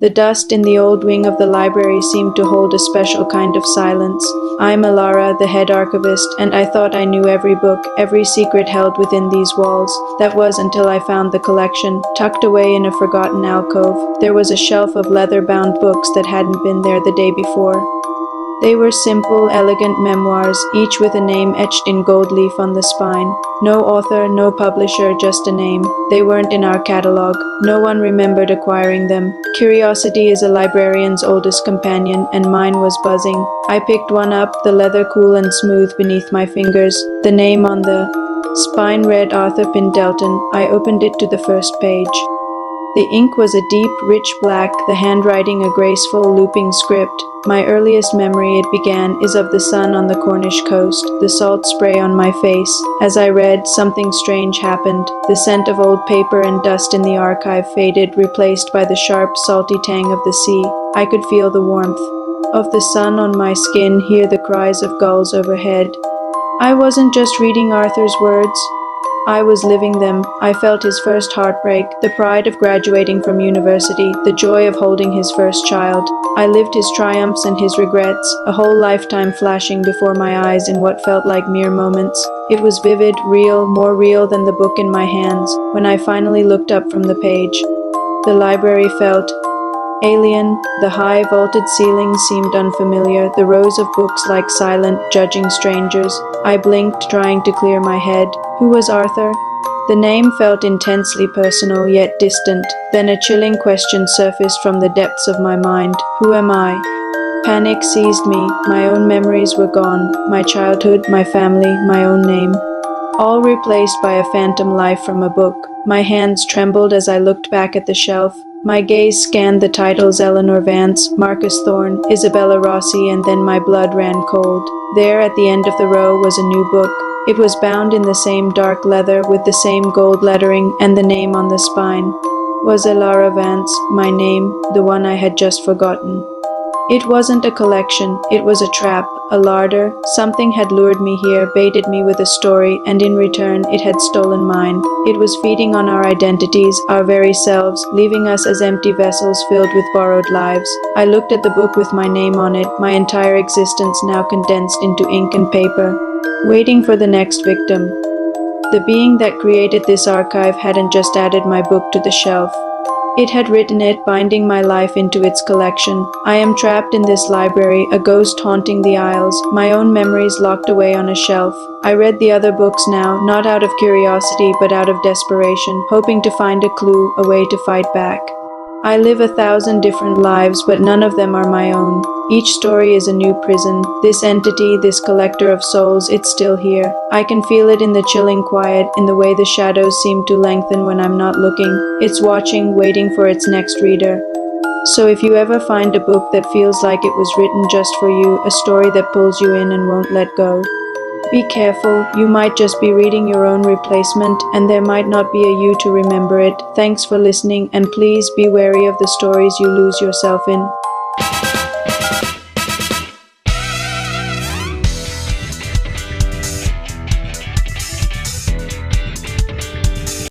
The dust in the old wing of the library seemed to hold a special kind of silence. I'm Alara, the head archivist, and I thought I knew every book, every secret held within these walls. That was until I found the collection, tucked away in a forgotten alcove. There was a shelf of leather-bound books that hadn't been there the day before. They were simple, elegant memoirs, each with a name etched in gold leaf on the spine. No author, no publisher, just a name. They weren't in our catalog. No one remembered acquiring them. Curiosity is a librarian's oldest companion, and mine was buzzing. I picked one up, the leather cool and smooth beneath my fingers. The name on the spine read Arthur Pendleton. I opened it to the first page. The ink was a deep, rich black, the handwriting a graceful, looping script. My earliest memory, it began, is of the sun on the Cornish coast, the salt spray on my face. As I read, something strange happened. The scent of old paper and dust in the archive faded, replaced by the sharp, salty tang of the sea. I could feel the warmth of the sun on my skin, hear the cries of gulls overhead. I wasn't just reading Arthur's words. I was living them. I felt his first heartbreak, the pride of graduating from university, the joy of holding his first child. I lived his triumphs and his regrets, a whole lifetime flashing before my eyes in what felt like mere moments. It was vivid, real, more real than the book in my hands. When I finally looked up from the page, the library felt alien. The high vaulted ceiling seemed unfamiliar, the rows of books like silent, judging strangers. I blinked, trying to clear my head. Who was Arthur? The name felt intensely personal, yet distant. Then a chilling question surfaced from the depths of my mind. Who am I? Panic seized me. My own memories were gone. My childhood, my family, my own name. All replaced by a phantom life from a book. My hands trembled as I looked back at the shelf. My gaze scanned the titles Eleanor Vance, Marcus Thorne, Isabella Rossi, and then my blood ran cold. There at the end of the row was a new book. It was bound in the same dark leather with the same gold lettering, and the name on the spine was Alara Vance, my name, the one I had just forgotten. It wasn't a collection, it was a trap, a larder. Something had lured me here, baited me with a story, and in return it had stolen mine. It was feeding on our identities, our very selves, leaving us as empty vessels filled with borrowed lives. I looked at the book with my name on it, my entire existence now condensed into ink and paper, waiting for the next victim. The being that created this archive hadn't just added my book to the shelf. It had written it, binding my life into its collection. I am trapped in this library, a ghost haunting the aisles, my own memories locked away on a shelf. I read the other books now, not out of curiosity, but out of desperation, hoping to find a clue, a way to fight back. I live 1,000 different lives, but none of them are my own. Each story is a new prison. This entity, this collector of souls, it's still here. I can feel it in the chilling quiet, in the way the shadows seem to lengthen when I'm not looking. It's watching, waiting for its next reader. So if you ever find a book that feels like it was written just for you, a story that pulls you in and won't let go, be careful. You might just be reading your own replacement, and there might not be a you to remember it. Thanks for listening, and please be wary of the stories you lose yourself in.